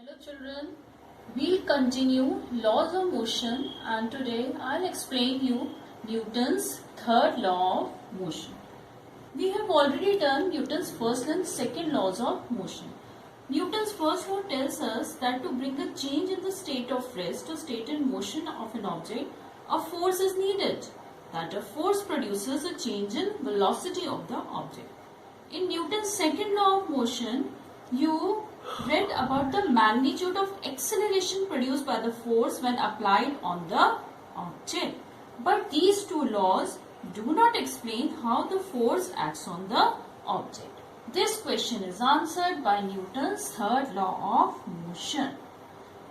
Hello children, we'll continue laws of motion and today I'll explain you Newton's third law of motion. We have already done Newton's first and second laws of motion. Newton's first law tells us that to bring a change in the state of rest or state in motion of an object, a force is needed. That a force produces a change in velocity of the object. In Newton's second law of motion, you read about the magnitude of acceleration produced by the force when applied on the object. But these two laws do not explain how the force acts on the object. This question is answered by Newton's third law of motion.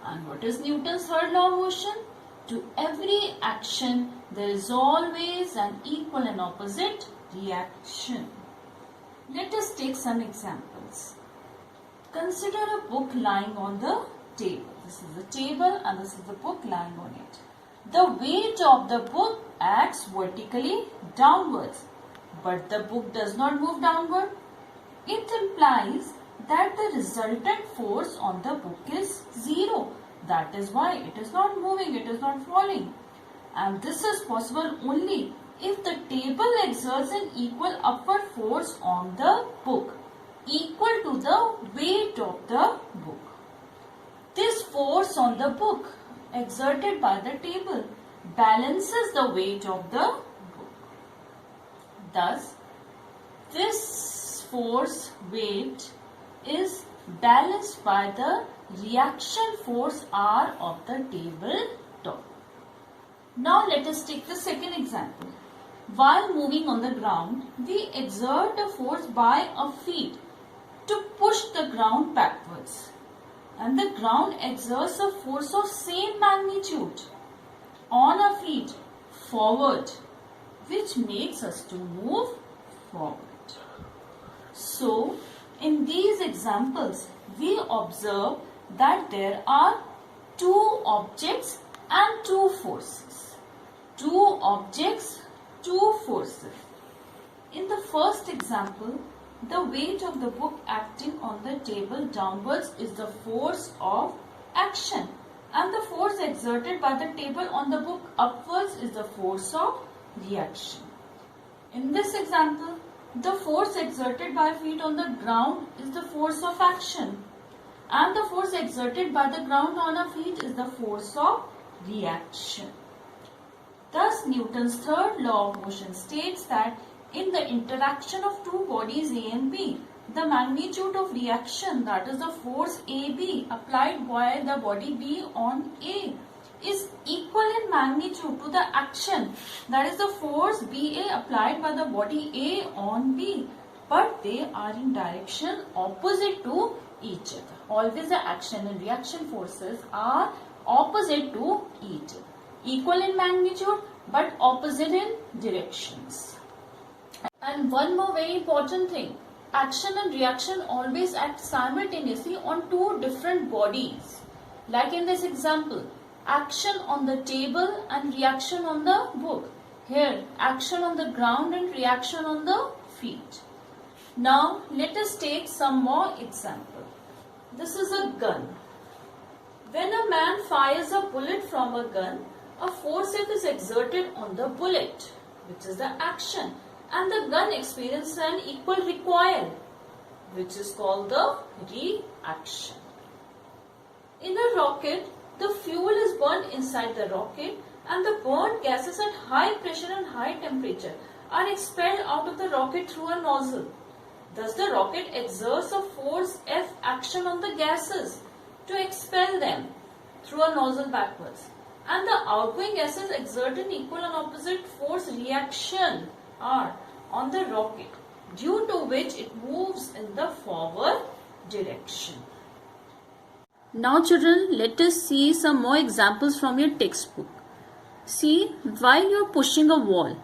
And what is Newton's third law of motion? To every action, there is always an equal and opposite reaction. Let us take some examples. Consider a book lying on the table. This is the table and this is the book lying on it. The weight of the book acts vertically downwards, but the book does not move downward. It implies that the resultant force on the book is zero. That is why it is not moving, it is not falling. And this is possible only if the table exerts an equal upward force on the book, equal to the weight of the book. This force on the book exerted by the table balances the weight of the book. Thus, this force weight is balanced by the reaction force R of the table top. Now let us take the second example. While moving on the ground, we exert a force by our feet to push the ground backwards, and the ground exerts a force of same magnitude on our feet forward, which makes us to move forward. So, in these examples, we observe that there are two objects and two forces. Two objects, two forces. In the first example, the weight of the book acting on the table downwards is the force of action, and the force exerted by the table on the book upwards is the force of reaction. In this example, the force exerted by feet on the ground is the force of action, and the force exerted by the ground on our feet is the force of reaction. Thus, Newton's third law of motion states that in the interaction of two bodies A and B, the magnitude of reaction, that is the force AB applied by the body B on A, is equal in magnitude to the action, that is the force BA applied by the body A on B, but they are in direction opposite to each other. Always the action and reaction forces are opposite to each other. Equal in magnitude but opposite in directions. And one more very important thing, action and reaction always act simultaneously on two different bodies. Like in this example, action on the table and reaction on the book. Here, action on the ground and reaction on the feet. Now, let us take some more example. This is a gun. When a man fires a bullet from a gun, a force F is exerted on the bullet, which is the action, and the gun experiences an equal recoil, which is called the reaction. In a rocket, the fuel is burned inside the rocket, and the burnt gases at high pressure and high temperature are expelled out of the rocket through a nozzle. Thus, the rocket exerts a force F action on the gases to expel them through a nozzle backwards, and the outgoing gases exert an equal and opposite force reaction R on the rocket, due to which it moves in the forward direction. Now children, let us see some more examples from your textbook. See, while you are pushing a wall,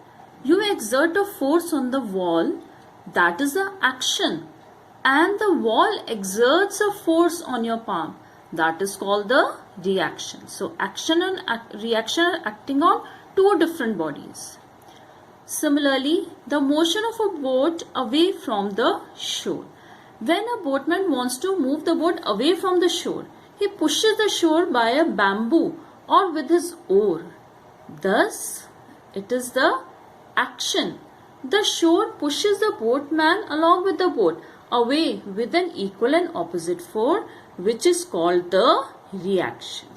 you exert a force on the wall, that is the action, and the wall exerts a force on your palm, that is called the reaction. So action and reaction are acting on two different bodies. Similarly, the motion of a boat away from the shore. When a boatman wants to move the boat away from the shore, he pushes the shore by a bamboo or with his oar. Thus, it is the action. The shore pushes the boatman along with the boat away with an equal and opposite force, which is called the reaction.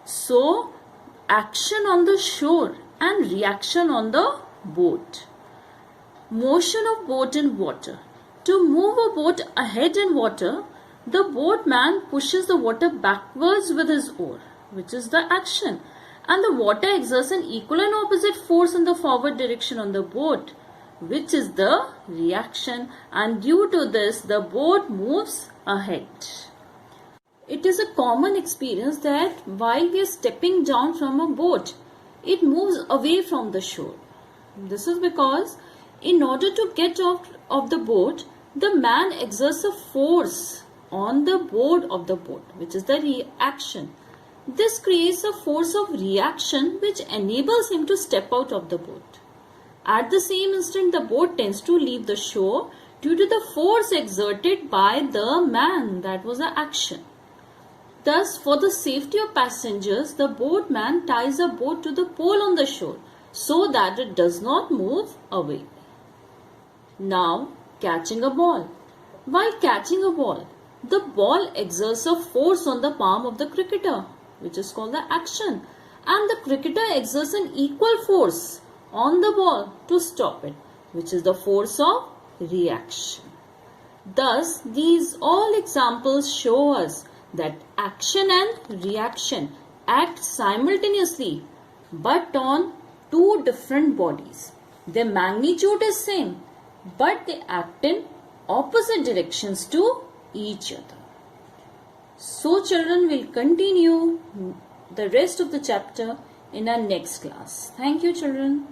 So, action on the shore and reaction on the boat. Motion of boat in water. To move a boat ahead in water, the boatman pushes the water backwards with his oar, which is the action, and the water exerts an equal and opposite force in the forward direction on the boat, which is the reaction, and due to this the boat moves ahead. It is a common experience that while we are stepping down from a boat, it moves away from the shore. This is because in order to get off of the boat, the man exerts a force on the board of the boat, which is the reaction. This creates a force of reaction which enables him to step out of the boat. At the same instant, the boat tends to leave the shore due to the force exerted by the man. That was the action. Thus, for the safety of passengers, the boatman ties a boat to the pole on the shore so that it does not move away. Now, catching a ball. While catching a ball, the ball exerts a force on the palm of the cricketer, which is called the action, and the cricketer exerts an equal force on the ball to stop it, which is the force of reaction. Thus, these all examples show us that action and reaction act simultaneously but on two different bodies. Their magnitude is same, but they act in opposite directions to each other. So children, will continue the rest of the chapter in our next class. Thank you children.